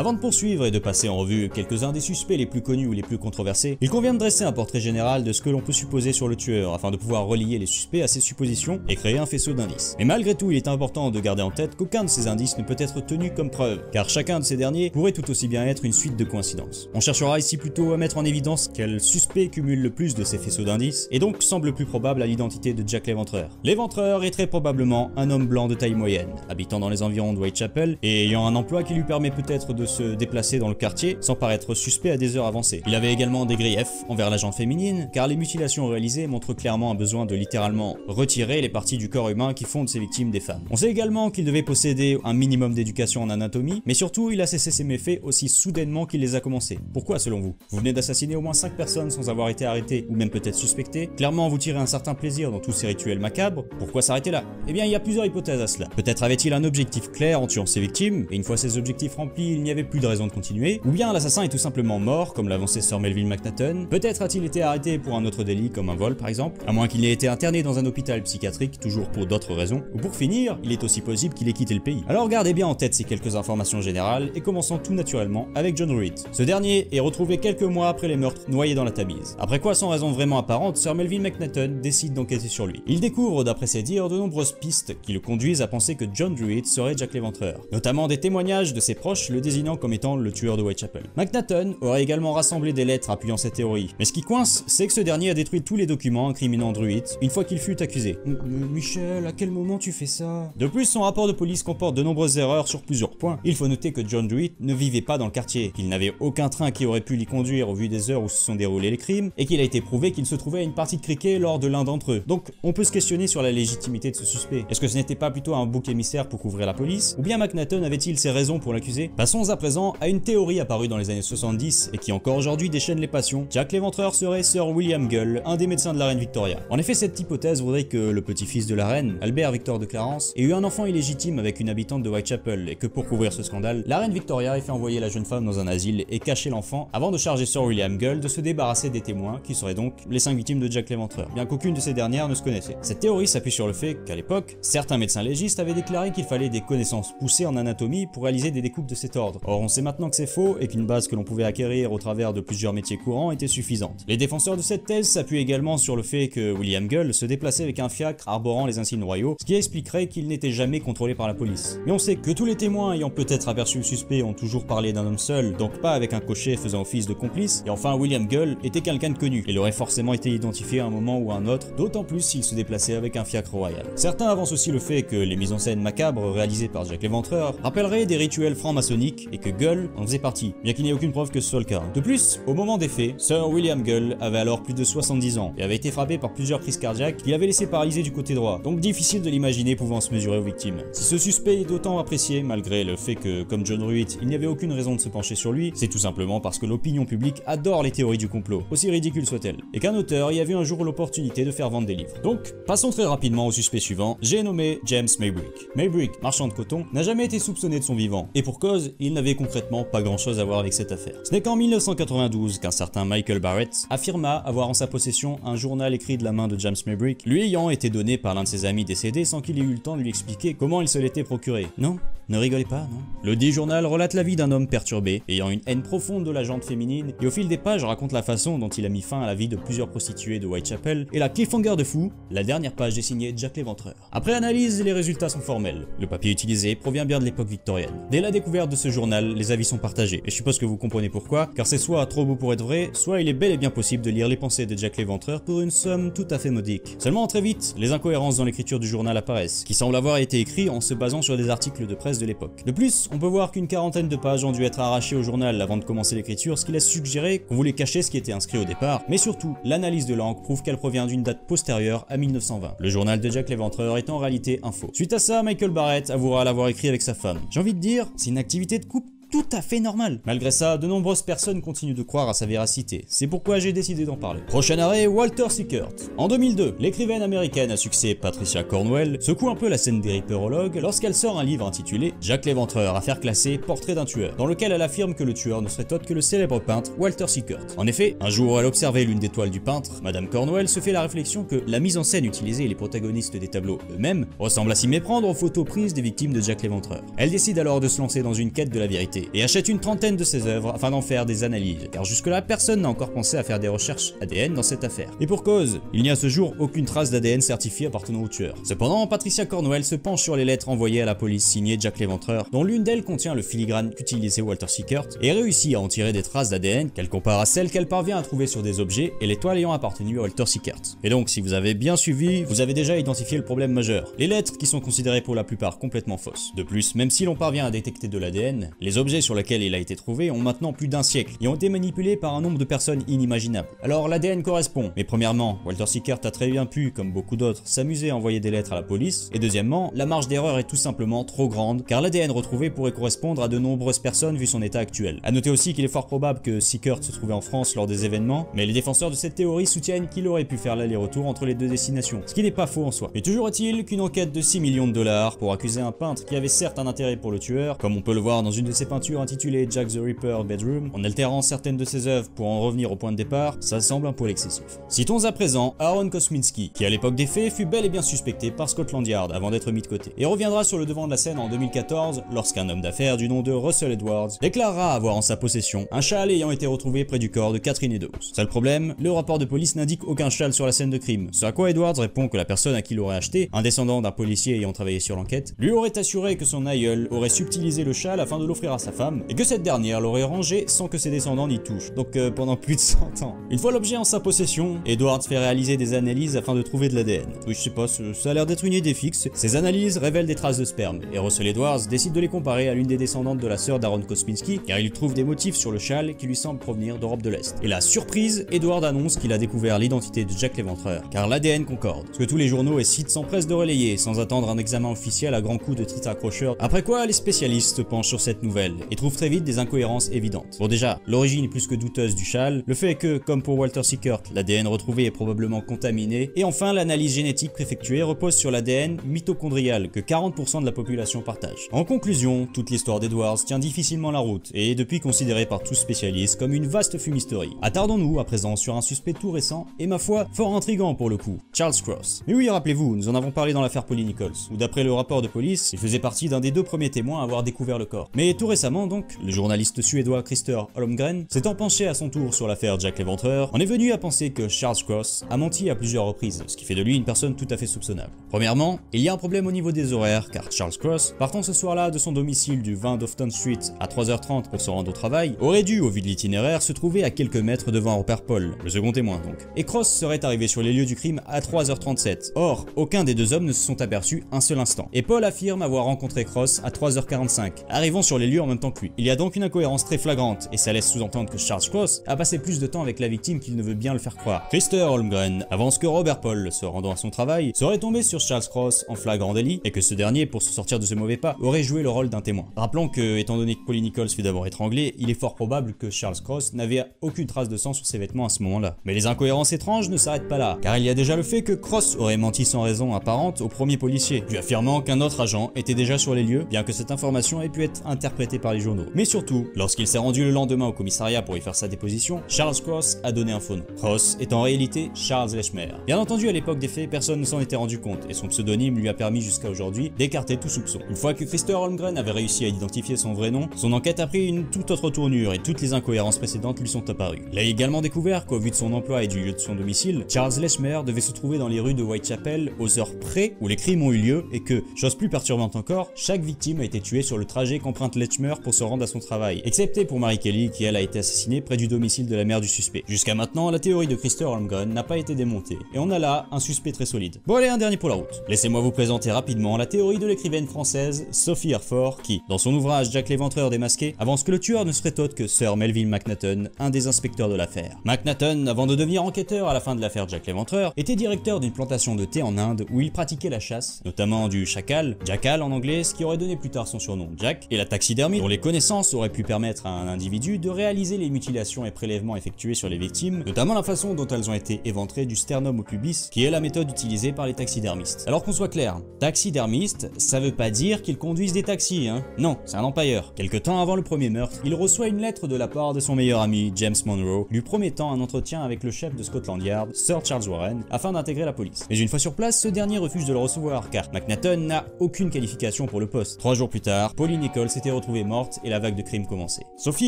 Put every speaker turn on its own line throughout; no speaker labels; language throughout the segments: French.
Avant de poursuivre et de passer en revue quelques-uns des suspects les plus connus ou les plus controversés, il convient de dresser un portrait général de ce que l'on peut supposer sur le tueur afin de pouvoir relier les suspects à ses suppositions et créer un faisceau d'indices. Mais malgré tout, il est important de garder en tête qu'aucun de ces indices ne peut être tenu comme preuve, car chacun de ces derniers pourrait tout aussi bien être une suite de coïncidences. On cherchera ici plutôt à mettre en évidence quel suspect cumule le plus de ces faisceaux d'indices et donc semble plus probable à l'identité de Jack l'Éventreur. L'Éventreur est très probablement un homme blanc de taille moyenne, habitant dans les environs de Whitechapel et ayant un emploi qui lui permet peut-être de se déplacer dans le quartier sans paraître suspect à des heures avancées. Il avait également des griefs envers la gente féminine, car les mutilations réalisées montrent clairement un besoin de littéralement retirer les parties du corps humain qui font de ses victimes des femmes. On sait également qu'il devait posséder un minimum d'éducation en anatomie, mais surtout il a cessé ses méfaits aussi soudainement qu'il les a commencés. Pourquoi selon vous? Vous venez d'assassiner au moins 5 personnes sans avoir été arrêté ou même peut-être suspecté. Clairement vous tirez un certain plaisir dans tous ces rituels macabres. Pourquoi s'arrêter là? Eh bien il y a plusieurs hypothèses à cela. Peut-être avait-il un objectif clair en tuant ses victimes, et une fois ces objectifs remplis, il n'y avait plus de raison de continuer. Ou bien l'assassin est tout simplement mort, comme l'avançait Sir Melville McNaughton. Peut-être a-t-il été arrêté pour un autre délit, comme un vol par exemple, à moins qu'il n'ait été interné dans un hôpital psychiatrique, toujours pour d'autres raisons. Ou pour finir, il est aussi possible qu'il ait quitté le pays. Alors gardez bien en tête ces quelques informations générales, et commençons tout naturellement avec John Druitt. Ce dernier est retrouvé quelques mois après les meurtres, noyé dans la Tamise. Après quoi, sans raison vraiment apparente, Sir Melville McNaughton décide d'enquêter sur lui. Il découvre, d'après ses dires, de nombreuses pistes qui le conduisent à penser que John Druitt serait Jack l'Éventreur, notamment des témoignages de ses proches le désignant comme étant le tueur de Whitechapel. McNaughton aurait également rassemblé des lettres appuyant cette théorie, mais ce qui coince, c'est que ce dernier a détruit tous les documents incriminant Druitt une fois qu'il fut accusé. Michel, à quel moment tu fais ça? De plus, son rapport de police comporte de nombreuses erreurs sur plusieurs points. Il faut noter que John Druitt ne vivait pas dans le quartier, qu'il n'avait aucun train qui aurait pu l'y conduire au vu des heures où se sont déroulés les crimes, et qu'il a été prouvé qu'il se trouvait à une partie de cricket lors de l'un d'entre eux. Donc on peut se questionner sur la légitimité de ce suspect. Est-ce que ce n'était pas plutôt un bouc émissaire pour couvrir la police? Ou bien McNaughton avait-il ses raisons pour l'accuser? Passons à présent à une théorie apparue dans les années 70 et qui encore aujourd'hui déchaîne les passions. Jack l'Éventreur serait Sir William Gull, un des médecins de la reine Victoria. En effet, cette hypothèse voudrait que le petit-fils de la reine, Albert Victor de Clarence, ait eu un enfant illégitime avec une habitante de Whitechapel et que pour couvrir ce scandale, la reine Victoria ait fait envoyer la jeune femme dans un asile et cacher l'enfant avant de charger Sir William Gull de se débarrasser des témoins qui seraient donc les 5 victimes de Jack l'Éventreur, bien qu'aucune de ces dernières ne se connaissait. Cette théorie s'appuie sur le fait qu'à l'époque, certains médecins légistes avaient déclaré qu'il fallait des connaissances poussées en anatomie pour réaliser des découpes de cet ordre. Or on sait maintenant que c'est faux et qu'une base que l'on pouvait acquérir au travers de plusieurs métiers courants était suffisante. Les défenseurs de cette thèse s'appuient également sur le fait que William Gull se déplaçait avec un fiacre arborant les insignes royaux, ce qui expliquerait qu'il n'était jamais contrôlé par la police. Mais on sait que tous les témoins ayant peut-être aperçu le suspect ont toujours parlé d'un homme seul, donc pas avec un cocher faisant office de complice, et enfin William Gull était quelqu'un de connu, il aurait forcément été identifié à un moment ou à un autre, d'autant plus s'il se déplaçait avec un fiacre royal. Certains avancent aussi le fait que les mises en scène macabres réalisées par Jack l'Éventreur rappelleraient des rituels francs-maçonniques et que Gull en faisait partie, bien qu'il n'y ait aucune preuve que ce soit le cas. De plus, au moment des faits, Sir William Gull avait alors plus de 70 ans et avait été frappé par plusieurs crises cardiaques qui l'avaient laissé paralysé du côté droit, donc difficile de l'imaginer pouvant se mesurer aux victimes. Si ce suspect est d'autant apprécié, malgré le fait que, comme John Druitt, il n'y avait aucune raison de se pencher sur lui, c'est tout simplement parce que l'opinion publique adore les théories du complot, aussi ridicules soient-elles, et qu'un auteur y a vu un jour l'opportunité de faire vendre des livres. Donc, passons très rapidement au suspect suivant, j'ai nommé James Maybrick. Maybrick, marchand de coton, n'a jamais été soupçonné de son vivant, et pour cause, il n'avait concrètement pas grand chose à voir avec cette affaire. Ce n'est qu'en 1992 qu'un certain Michael Barrett affirma avoir en sa possession un journal écrit de la main de James Maybrick, lui ayant été donné par l'un de ses amis décédés sans qu'il ait eu le temps de lui expliquer comment il se l'était procuré. Non? Ne rigolez pas, non? Le dit journal relate la vie d'un homme perturbé, ayant une haine profonde de la gente féminine, et au fil des pages raconte la façon dont il a mis fin à la vie de plusieurs prostituées de Whitechapel, et la cliffhanger de fou, la dernière page est signée Jack l'Éventreur. Après analyse, les résultats sont formels. Le papier utilisé provient bien de l'époque victorienne. Dès la découverte de ce journal, les avis sont partagés, et je suppose que vous comprenez pourquoi, car c'est soit trop beau pour être vrai, soit il est bel et bien possible de lire les pensées de Jack l'Éventreur pour une somme tout à fait modique. Seulement très vite, les incohérences dans l'écriture du journal apparaissent, qui semble avoir été écrit en se basant sur des articles de presse de l'époque. De plus, on peut voir qu'une quarantaine de pages ont dû être arrachées au journal avant de commencer l'écriture, ce qui laisse suggérer qu'on voulait cacher ce qui était inscrit au départ, mais surtout, l'analyse de l'encre prouve qu'elle provient d'une date postérieure à 1920. Le journal de Jack l'Éventreur est en réalité un faux. Suite à ça, Michael Barrett avouera l'avoir écrit avec sa femme. J'ai envie de dire, c'est une activité de couple tout à fait normal. Malgré ça, de nombreuses personnes continuent de croire à sa véracité. C'est pourquoi j'ai décidé d'en parler. Prochain arrêt, Walter Sickert. En 2002, l'écrivaine américaine à succès Patricia Cornwell secoue un peu la scène des ripperologues lorsqu'elle sort un livre intitulé Jack l'Éventreur, affaire classée, portrait d'un tueur, dans lequel elle affirme que le tueur ne serait autre que le célèbre peintre Walter Sickert. En effet, un jour où elle observait l'une des toiles du peintre, Madame Cornwell se fait la réflexion que la mise en scène utilisée et les protagonistes des tableaux eux-mêmes ressemblent à s'y méprendre aux photos prises des victimes de Jack l'Éventreur. Elle décide alors de se lancer dans une quête de la vérité. curiosité et achète une trentaine de ses œuvres afin d'en faire des analyses, car jusque-là personne n'a encore pensé à faire des recherches ADN dans cette affaire. Et pour cause, il n'y a à ce jour aucune trace d'ADN certifiée appartenant au tueur. Cependant, Patricia Cornwell se penche sur les lettres envoyées à la police signées Jack l'Éventreur, dont l'une d'elles contient le filigrane qu'utilisait Walter Sickert, et réussit à en tirer des traces d'ADN qu'elle compare à celles qu'elle parvient à trouver sur des objets et l'étoile ayant appartenu à Walter Sickert. Et donc, si vous avez bien suivi, vous avez déjà identifié le problème majeur. Les lettres qui sont considérées pour la plupart complètement fausses. De plus, même si l'on parvient à détecter de l'ADN, les objets sur lesquels il a été trouvé ont maintenant plus d'un siècle et ont été manipulés par un nombre de personnes inimaginable. Alors l'ADN correspond, mais premièrement, Walter Sickert a très bien pu, comme beaucoup d'autres, s'amuser à envoyer des lettres à la police, et deuxièmement, la marge d'erreur est tout simplement trop grande, car l'ADN retrouvé pourrait correspondre à de nombreuses personnes vu son état actuel. A noter aussi qu'il est fort probable que Sickert se trouvait en France lors des événements, mais les défenseurs de cette théorie soutiennent qu'il aurait pu faire l'aller-retour entre les deux destinations, ce qui n'est pas faux en soi. Mais toujours est-il qu'une enquête de 6 millions de dollars pour accuser un peintre qui avait certes un intérêt pour le tueur, comme on peut le voir dans une de ses peintures intitulée Jack the Ripper Bedroom, en altérant certaines de ses œuvres pour en revenir au point de départ, ça semble un poil excessif. Citons à présent Aaron Kosminski, qui à l'époque des faits fut bel et bien suspecté par Scotland Yard avant d'être mis de côté, et reviendra sur le devant de la scène en 2014 lorsqu'un homme d'affaires du nom de Russell Edwards déclarera avoir en sa possession un châle ayant été retrouvé près du corps de Catherine Eddowes. Seul problème, le rapport de police n'indique aucun châle sur la scène de crime, ce à quoi Edwards répond que la personne à qui l'aurait acheté, un descendant d'un policier ayant travaillé sur l'enquête, lui aurait assuré que son aïeul aurait subtilisé le châle afin de l'offrir à sa femme, et que cette dernière l'aurait rangé sans que ses descendants n'y touchent, donc pendant plus de 100 ans. Une fois l'objet en sa possession, Edwards fait réaliser des analyses afin de trouver de l'ADN. Oui, je sais pas, ça a l'air d'être une idée fixe. Ces analyses révèlent des traces de sperme, et Russell Edwards décide de les comparer à l'une des descendantes de la sœur d'Aaron Kosminski, car il trouve des motifs sur le châle qui lui semblent provenir d'Europe de l'Est. Et la surprise, Edwards annonce qu'il a découvert l'identité de Jack l'Éventreur, car l'ADN concorde, ce que tous les journaux et sites s'empressent de relayer, sans attendre un examen officiel à grands coups de titres accrocheurs. Après quoi, les spécialistes se penchent sur cette nouvelle, et trouvent très vite des incohérences évidentes. Bon déjà, l'origine est plus que douteuse du châle, le fait que, comme pour Walter Sickert, l'ADN retrouvé est probablement contaminé, et enfin l'analyse génétique effectuée repose sur l'ADN mitochondrial que 40% de la population partage. En conclusion, toute l'histoire d'Edwards tient difficilement la route, et est depuis considérée par tous spécialistes comme une vaste fumisterie. Attardons-nous à présent sur un suspect tout récent, et ma foi, fort intriguant pour le coup, Charles Cross. Mais oui, rappelez-vous, nous en avons parlé dans l'affaire Polly Nichols, où d'après le rapport de police, il faisait partie d'un des deux premiers témoins à avoir découvert le corps. Mais tout récemment donc, le journaliste suédois Christer Holmgren, s'étant penché à son tour sur l'affaire Jack l'Éventreur, en est venu à penser que Charles Cross a menti à plusieurs reprises, ce qui fait de lui une personne tout à fait soupçonnable. Premièrement, il y a un problème au niveau des horaires, car Charles Cross, partant ce soir-là de son domicile du 20 Dofton Street à 3h30 pour se rendre au travail, aurait dû, au vu de l'itinéraire, se trouver à quelques mètres devant un repère Paul, le second témoin donc. Et Cross serait arrivé sur les lieux du crime à 3h37. Or, aucun des deux hommes ne se sont aperçus un seul instant. Et Paul affirme avoir rencontré Cross à 3h45, arrivant sur les lieux en même temps que lui. Il y a donc une incohérence très flagrante, et ça laisse sous-entendre que Charles Cross a passé plus de temps avec la victime qu'il ne veut bien le faire croire. Christer Holmgren avance que Robert Paul, se rendant à son travail, serait tombé sur Charles Cross en flagrant délit, et que ce dernier, pour se sortir de ce mauvais pas, aurait joué le rôle d'un témoin. Rappelons que, étant donné que Polly Nichols fut d'abord étranglée, il est fort probable que Charles Cross n'avait aucune trace de sang sur ses vêtements à ce moment-là. Mais les incohérences étranges ne s'arrêtent pas là, car il y a déjà le fait que Cross aurait menti sans raison apparente au premier policier, lui affirmant qu'un autre agent était déjà sur les lieux, bien que cette information ait pu être interprétée par les journaux. Mais surtout, lorsqu'il s'est rendu le lendemain au commissariat pour y faire sa déposition, Charles Cross a donné un faux nom. Cross est en réalité Charles Lechmer. Bien entendu, à l'époque des faits, personne ne s'en était rendu compte, et son pseudonyme lui a permis jusqu'à aujourd'hui d'écarter tout soupçon. Une fois que Christer Holmgren avait réussi à identifier son vrai nom, son enquête a pris une toute autre tournure et toutes les incohérences précédentes lui sont apparues. Il a également découvert qu'au vu de son emploi et du lieu de son domicile, Charles Lechmer devait se trouver dans les rues de Whitechapel aux heures près où les crimes ont eu lieu et que, chose plus perturbante encore, chaque victime a été tuée sur le trajet qu'emprunte Lechmer pour se rendre à son travail, excepté pour Mary Kelly qui elle a été assassinée près du domicile de la mère du suspect. Jusqu'à maintenant, la théorie de Christer Holmgren n'a pas été démontée, et on a là un suspect très solide. Bon allez, un dernier pour la route. Laissez-moi vous présenter rapidement la théorie de l'écrivaine française Sophie Herford qui, dans son ouvrage Jack l'Éventreur démasqué, avance que le tueur ne serait autre que Sir Melville Macnaghten, un des inspecteurs de l'affaire. Macnaghten, avant de devenir enquêteur à la fin de l'affaire Jack l'Éventreur, était directeur d'une plantation de thé en Inde où il pratiquait la chasse, notamment du chacal, jackal en anglais, ce qui aurait donné plus tard son surnom Jack, et la taxidermie, dont les connaissances auraient pu permettre à un individu de réaliser les mutilations et prélèvements effectués sur les victimes, notamment la façon dont elles ont été éventrées du sternum au pubis, qui est la méthode utilisée par les taxidermistes. Alors qu'on soit clair, taxidermiste, ça veut pas dire qu'ils conduisent des taxis, hein. Non, c'est un empailleur. Quelque temps avant le premier meurtre, il reçoit une lettre de la part de son meilleur ami, James Monroe, lui promettant un entretien avec le chef de Scotland Yard, Sir Charles Warren, afin d'intégrer la police. Mais une fois sur place, ce dernier refuse de le recevoir, car Macnaghten n'a aucune qualification pour le poste. 3 jours plus tard, Polly Nichols s'était retrouvée morte et la vague de crimes commençait. Sophie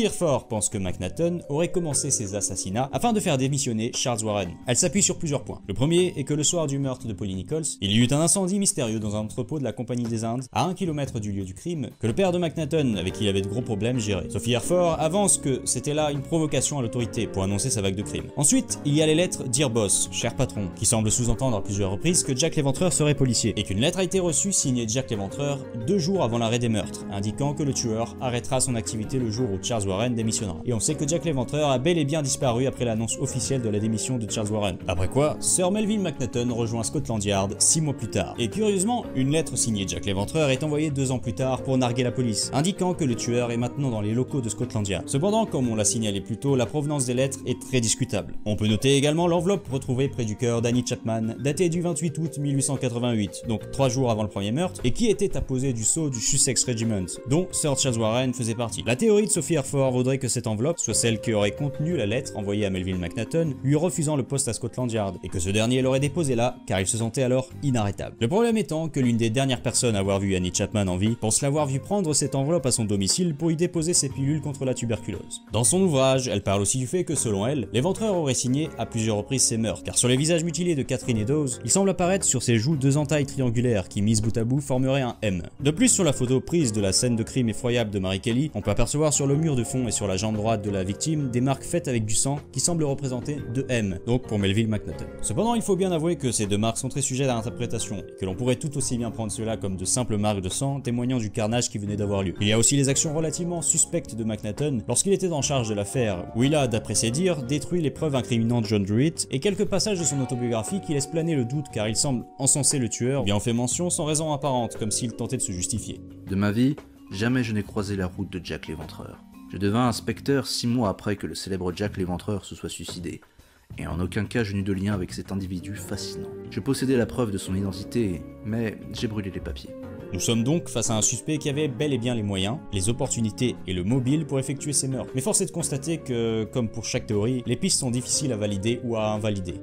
Hirford pense que McNaughton aurait commencé ces assassinats afin de faire démissionner Charles Warren. Elle s'appuie sur plusieurs points. Le premier est que le soir du meurtre de Polly Nichols, il y eut un incendie mystérieux dans un entrepôt de la Compagnie des Indes, à 1 km du lieu du crime, que le père de McNaughton, avec qui il avait de gros problèmes, gérait. Sophie Hirford avance que c'était là une provocation à l'autorité pour annoncer sa vague de crimes. Ensuite, il y a les lettres Dear Boss, cher patron, qui semblent sous-entendre à plusieurs reprises que Jack l'Éventreur serait policier, et qu'une lettre a été reçue signée Jack l'Éventreur 2 jours avant l'arrêt des meurtres, indiquant que le tueur arrêtera son activité le jour où Charles Warren démissionnera. Et on sait que Jack l'Éventreur a bel et bien disparu après l'annonce officielle de la démission de Charles Warren. Après quoi, Sir Melville McNaughton rejoint Scotland Yard 6 mois plus tard. Et curieusement, une lettre signée Jack l'Éventreur est envoyée 2 ans plus tard pour narguer la police, indiquant que le tueur est maintenant dans les locaux de Scotland Yard. Cependant, comme on l'a signalé plus tôt, la provenance des lettres est très discutable. On peut noter également l'enveloppe retrouvée près du cœur d'Annie Chapman, datée du 28 août 1888, donc 3 jours avant le premier meurtre, et qui était apposée du sceau du Sussex Regiment, dont Sir Charles Warren faisait partie. La théorie de Sophie Hirford voudrait que cette enveloppe soit celle qui aurait contenu la lettre envoyée à Melville McNaughton, lui refusant le poste à Scotland Yard, et que ce dernier l'aurait déposée là, car il se sentait alors inarrêtable. Le problème étant que l'une des dernières personnes à avoir vu Annie Chapman en vie pense l'avoir vu prendre cette enveloppe à son domicile pour y déposer ses pilules contre la tuberculose. Dans son ouvrage, elle parle aussi du fait que selon elle, l'éventreur aurait signé à plusieurs reprises ses meurtres, car sur les visages mutilés de Catherine et Dawes, il semble apparaître sur ses joues 2 entailles triangulaires qui, mises bout à bout, formeraient un M. De plus, sur la photo prise de la scène de crime effroyable de Mary Kelly, on peut apercevoir sur le mur de fond et sur la jambe droite de la victime des marques faites avec du sang qui semblent représenter 2 M, donc pour Melville McNaughton. Cependant, il faut bien avouer que ces 2 marques sont très sujettes à l'interprétation, et que l'on pourrait tout aussi bien prendre cela comme de simples marques de sang témoignant du carnage qui venait d'avoir lieu. Il y a aussi les actions relativement suspectes de McNaughton lorsqu'il était en charge de l'affaire, où il a, d'après ses dires, détruit les preuves incriminant John Druitt, et quelques passages de son autobiographie qui laissent planer le doute car il semble encenser le tueur, bien en fait mention sans raison apparente, comme s'il tentait de se justifier.
De ma vie, jamais je n'ai croisé la route de Jack l'Éventreur. Je devins inspecteur 6 mois après que le célèbre Jack l'Éventreur se soit suicidé, et en aucun cas je n'eus de lien avec cet individu fascinant. Je possédais la preuve de son identité, mais j'ai brûlé les papiers.
Nous sommes donc face à un suspect qui avait bel et bien les moyens, les opportunités et le mobile pour effectuer ces meurtres. Mais force est de constater que, comme pour chaque théorie, les pistes sont difficiles à valider ou à invalider.